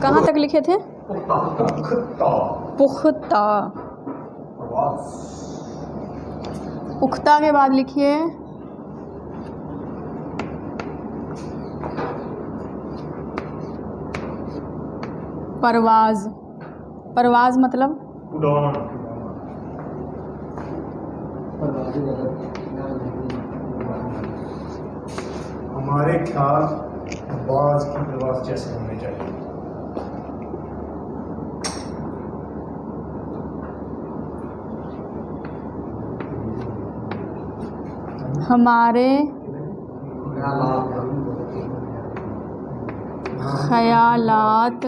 कहाँ तक लिखे थे? पुख्ता। पुख्ता के बाद लिखिए परवाज़। परवाज़ मतलब हमारे ख्याल बाज की परवाज़ जैसे होने चाहिए। हमारे ख्यालात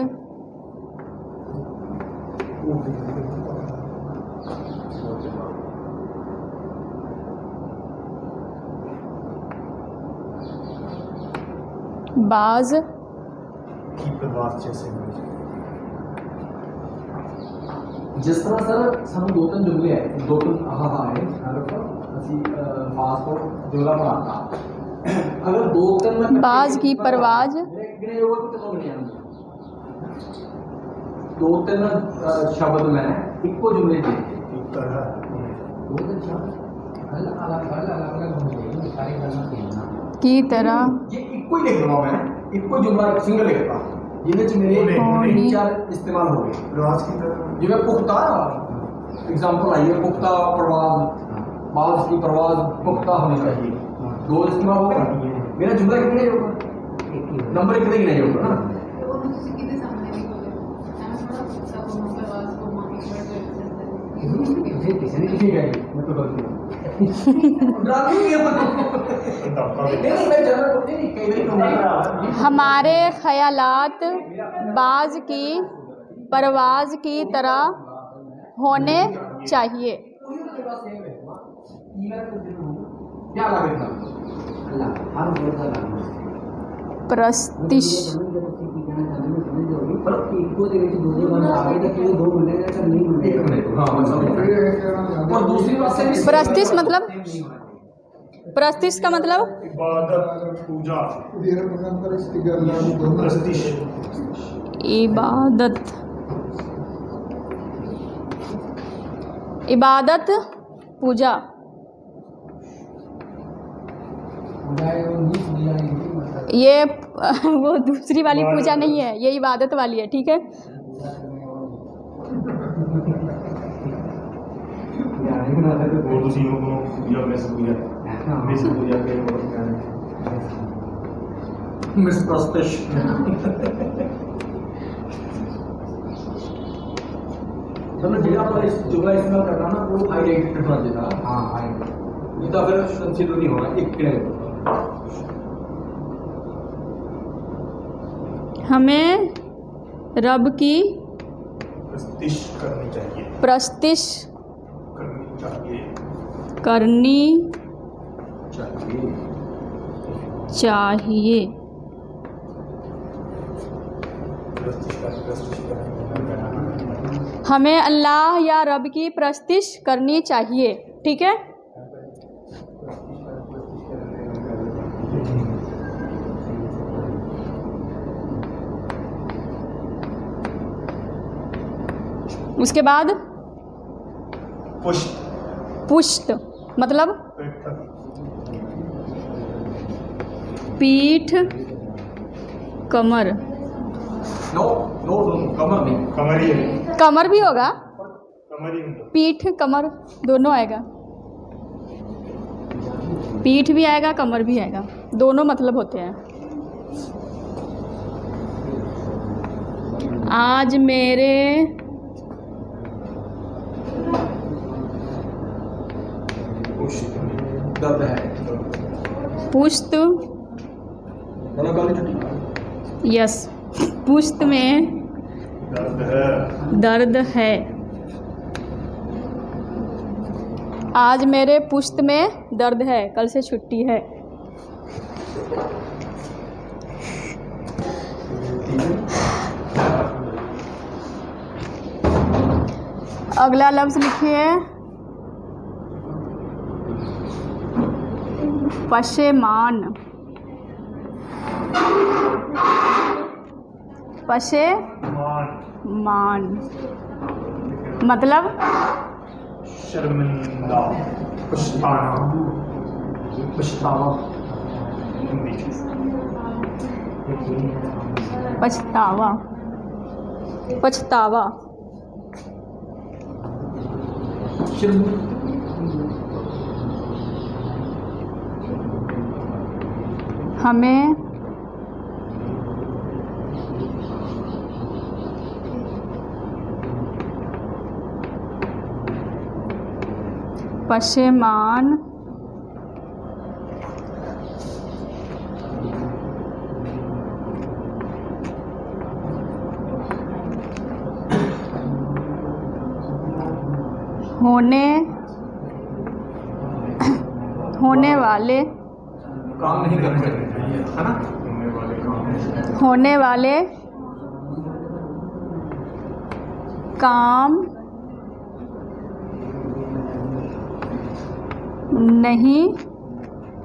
बाज की परवाज़ जैसे होने चाहिए। जिस तरह सर ਸਾਨੂੰ ਦੋ ਤਿੰਨ ਜੁਮਲੇ ਹੈ ਦੋ ਤਿੰਨ ਆਹ ਹੈ ਅਸੀਂ ਪਾਸਪੋਰਟ ਜੁਮਲਾ ਬਣਾਤਾ अगर दो तीन में बाज की परवाज़ गिने होगा तो कितना गिने जाएंगे दो तीन शब्द में इको जुमले दे की तरह दो तीन शब्द अलग अलग होने चाहिए सारी गलना खेलना की तरह ये इको ही लिख रहा हूं मैं इको जुमला सिंगल लिखता जिन्हें च मेरे तीन चार इस्तेमाल हो गए परवाज़ की तरह जिਵੇਂ पुख्ता एग्जांपल आई है पुख्ता परवाज़ बाज की परवाज़ पुख्ता होनी चाहिए दो इस्तेमाल हो गए मेरा जुमला कितने होगा नंबर कितने गिने होगा ना किसी ने किसी गए मैं तो गलती हमारे ख्यालात बाज की परवाज़ की तरह होने चाहिए। प्रस्तिश प्रस्तिश मतलब प्रस्तिश का मतलब इबादत पूजा प्रस्तिश इबादत इबादत पूजा ये वो दूसरी वाली पूजा नहीं है, ये इबादत वाली है। ठीक है, वो दूसरी को पूजा में से पूजा के मिस प्रस्तिश मतलब जेड़ा पर इस जुमला इस्तेमाल करना ना वो हाई रेट प्रेफर देता हां हाई ये तो फिर कंसीडर नहीं होगा एक किले हमें रब की प्रस्तिश करनी चाहिए प्रस्तिश करनी चाहिए। हमें अल्लाह या रब की प्रस्तिश करनी चाहिए। ठीक है, उसके बाद पुष्ट पुष्ट मतलब पीठ कमर। नो नो कमर नहीं कमर ही है कमर भी होगा, कमर ही मतलब पीठ कमर दोनों आएगा, पीठ भी आएगा कमर भी आएगा, दोनों मतलब होते हैं। आज मेरे दर्द है पुश्त यस पुश्त में दर्द है। आज मेरे पुश्त में दर्द है, कल से छुट्टी है। अगला लफ्ज़ लिखिए पशेमान। पशे मान मान मतलब शर्मिंदा पछताना पछतावा पछतावा पछतावा शर्म हमें पशेमान होने वाले काम नहीं करते है ना। होने वाले काम नहीं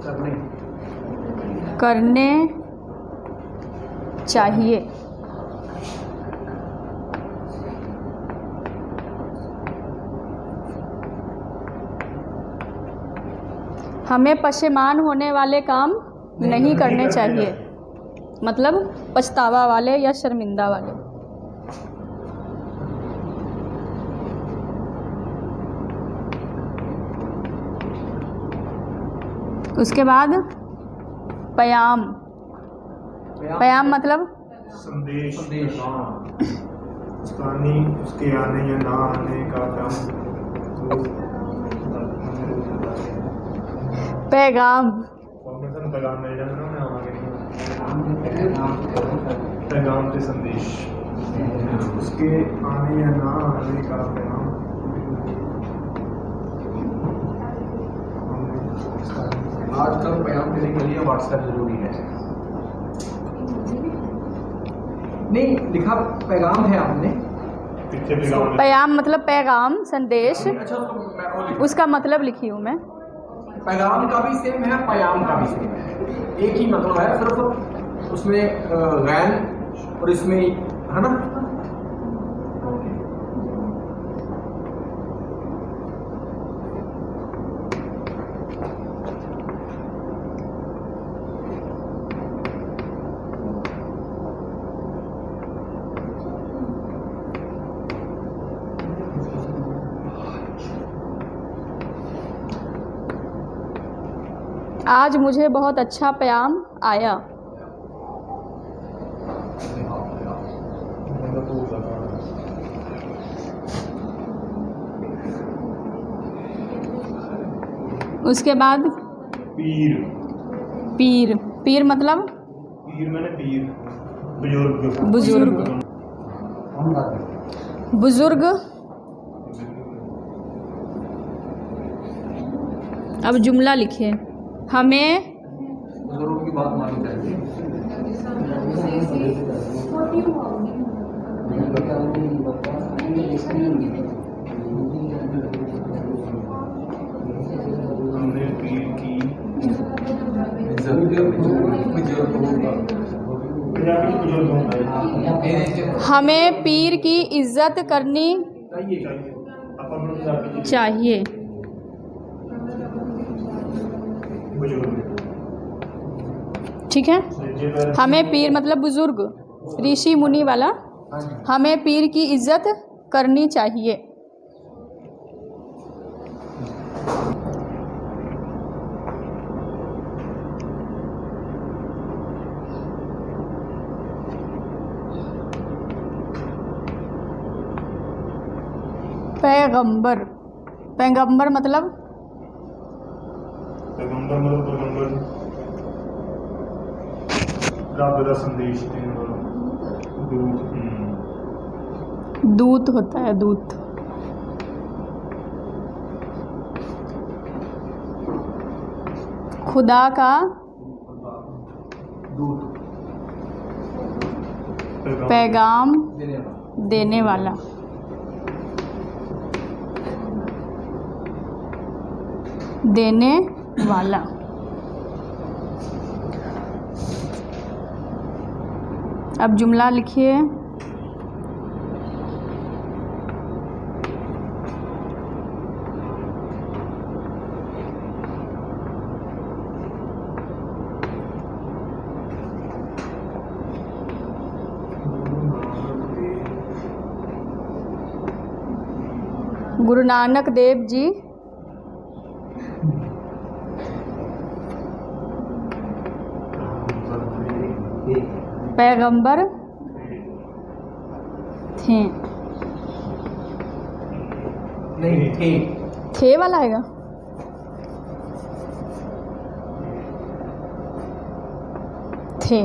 करने करने चाहिए। हमें पशेमान होने वाले काम नहीं करने चाहिए, मतलब पछतावा वाले या शर्मिंदा वाले। उसके बाद पयाम। पयाम मतलब संदेश संदेश स्थानी उसके आने या ना आने का काम पैगाम। पैगाम मिल जाता ना पैगाम से संदेश उसके आने या ना आने का पैगाम आजकल पैगाम देने के लिए व्हाट्सएप जरूरी है। नहीं लिखा पैगाम है आपने। पीछे पैगाम पयाम मतलब पैगाम संदेश, अच्छा तो मैं वो लिखा। उसका मतलब लिखी हूँ मैं। पैगाम का भी सेम है, पयाम का भी सेम है, एक ही मतलब है, सिर्फ उसमें गैन और इसमें है ना। आज मुझे बहुत अच्छा पयाम आया। उसके बाद पीर पीर। पीर मतलब पीर मैंने पीर बुजुर्ग बुजुर्ग। बुजुर्ग अब जुमला लिखे। हमें बुजुर्गों की बात माननी चाहिए। हमने पीर की पंजाबी बुजुर्ग होता है हमें पीर की इज्जत करनी चाहिए अपन पंजाबी चाहिए। बुजुर्ग ठीक है। हमें पीर मतलब बुजुर्ग, ऋषि मुनि वाला। हमें पीर की इज्जत करनी चाहिए। पैगंबर। पैगंबर मतलब पैगंबर मतलब पैगंबर रब का संदेश देने वाला दूत। दूत होता है, दूत। खुदा का दूत पैगाम देने वाला। देने वाला। देने वाला। अब जुमला लिखिए। गुरु नानक देव जी पैगंबर थे। नहीं थे वाला आएगा। थे,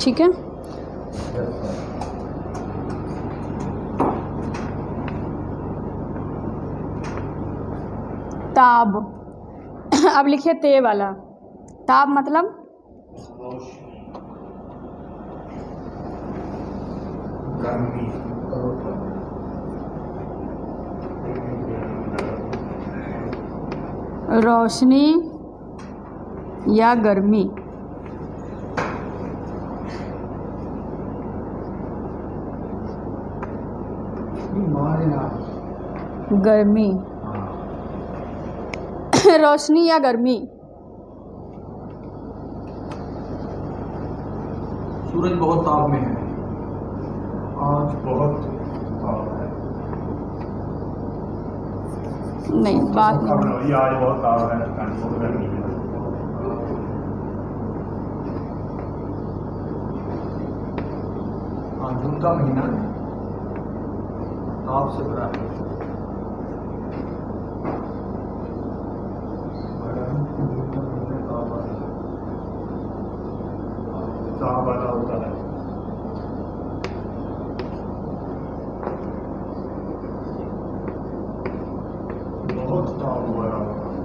ठीक है। ताब, अब लिखिए ते वाला। ताब मतलब गर्मी, रोशनी या गर्मी। गर्मी रोशनी या गर्मी। सूरज बहुत ताप में है। आज बहुत ताप है। नहीं, बात नहीं। ये आज बहुत ताप है, बहुत गर्मी है। हाँ, जून का महीना ताप से भरा है। ताप वाला होता है। बहुत ताप वाला होता है।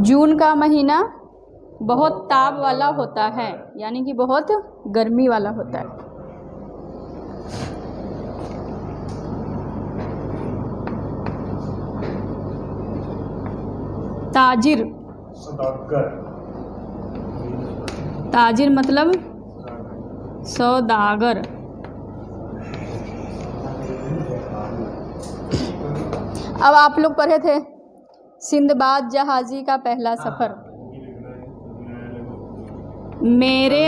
जून का महीना बहुत ताप वाला होता है, यानी कि बहुत गर्मी वाला होता है। ताजिर, सौदागर, ताजिर मतलब सौदागर। अब आप लोग पढ़े थे सिंदबाद जहाजी का पहला सफ़र। मेरे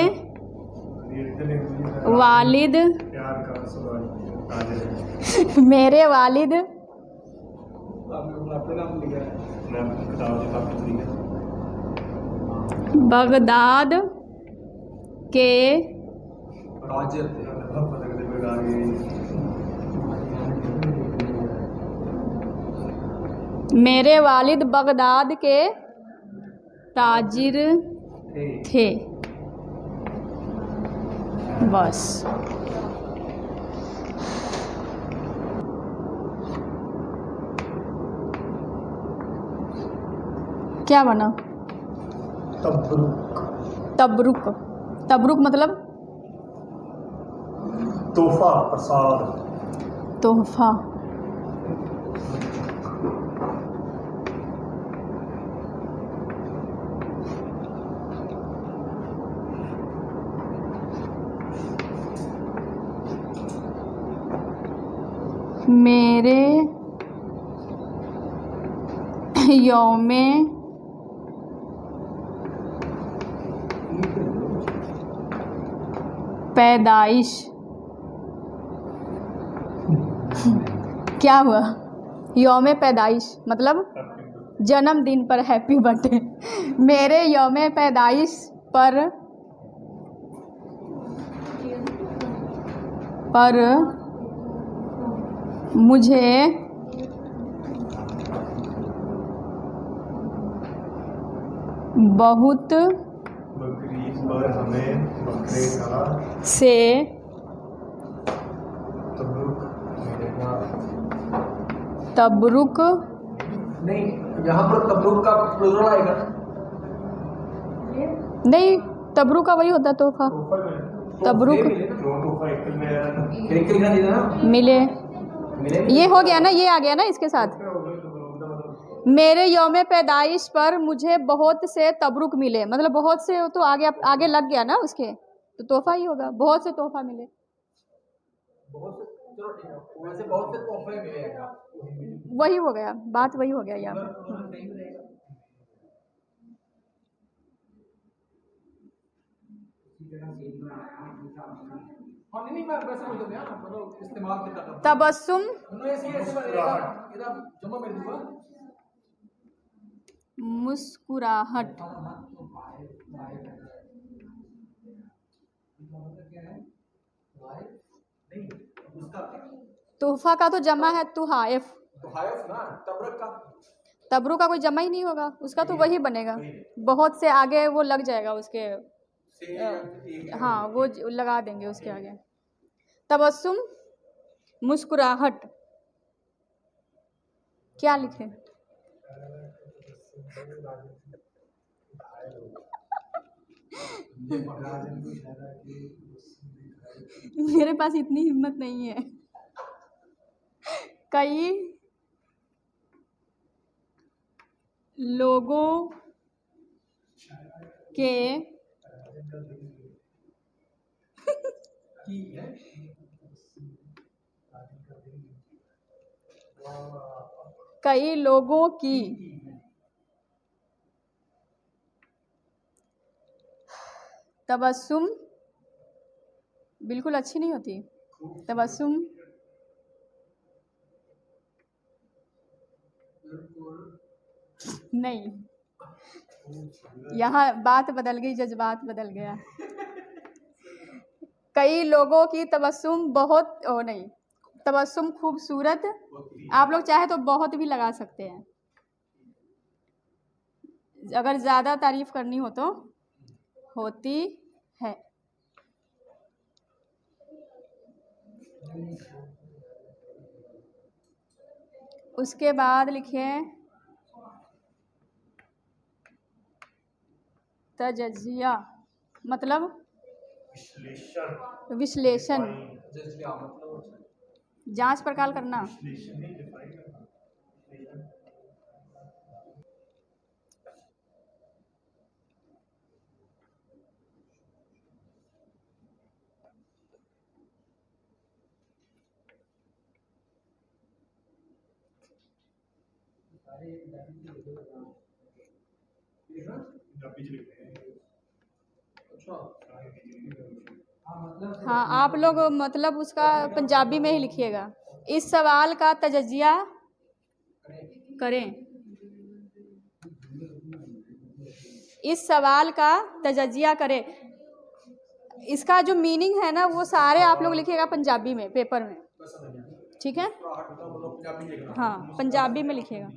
वालिद प्यार का सवाल। मेरे वालिद बगदाद के राज्य मेरे वालिद बगदाद के ताजिर थे। बस। क्या बना? तबरुक, तबरुक। तबरुक मतलब तोहफा, प्रसाद। तोहफा। मेरे यौमे पैदाइश क्या हुआ? यौमे पैदाइश मतलब जन्मदिन पर हैप्पी बर्थडे। मेरे यौमे पैदाइश पर मुझे बहुत बकरीद पर हमें बकरे का से तबरुक नहीं, यहाँ पर तबरुक का प्लूरल आएगा। नहीं, तबरुक का वही होता है तोहफा। तबरुक मिले ना, जो तोहफा एक में आया था फिर एक लिखना चाहिए था ना, मिले, मिले ये हो गया ना, ये आ गया ना इसके साथ। हो गए तो मेरे यौम पैदाइश पर मुझे बहुत से तबरुक मिले, मतलब बहुत से तो आगे आगे लग गया ना उसके, तो तोहफा ही होगा, बहुत से तोहफा मिले। बहुत से, चलो ठीक है, वैसे बहुत से तोहफे मिले हैं। वही हो गया, बात वही हो गया यहाँ उधर पर। उधर नहीं मिलेगा। हाँ नहीं मैं वैसे बोल देते हैं ना, मतलब इस्तेमाल कितना करते हैं। तबस्सुम मतलब ऐसे बनेगा, इधर जमा कर दूंगा। मुस्कुराहट, नहीं उसका तोहफा का तो जमा है तुहाइफ, तो हायफ ना, तबरक का तबरू का कोई जमा ही नहीं होगा, उसका तो वही बनेगा। बहुत से आगे वो लग जाएगा उसके, से एक हाँ वो लगा देंगे उसके आगे। तबस्सुम मुस्कुराहट, क्या लिखे? मेरे पास इतनी हिम्मत नहीं है। कई लोगों के की है, कई लोगों की तबस्सुम बिल्कुल अच्छी नहीं होती। तबस्सुम नहीं, यहाँ बात बदल गई, जज्बात बदल गया। कई लोगों की तबस्सुम बहुत, ओ नहीं, तबस्सुम खूबसूरत, आप लोग चाहे तो बहुत भी लगा सकते हैं, अगर ज़्यादा तारीफ करनी हो तो, होती है। उसके बाद लिखिए तजज़िया, मतलब विश्लेषण विश्लेषण, जैसे आप मतलब जांच पड़ताल करना। विश्लेषण नहीं डिफाइन करना विश्लेषण। पंजाबी च लिखते हैं। अच्छा हाँ आप लोग मतलब उसका पंजाबी में ही लिखिएगा। इस सवाल का तजज़िया करें, इस सवाल का तजज़िया करें, इसका जो मीनिंग है ना वो सारे आप लोग लिखिएगा पंजाबी में पेपर में, ठीक है? पंजाबी लिखना। हाँ पंजाबी में लिखिएगा।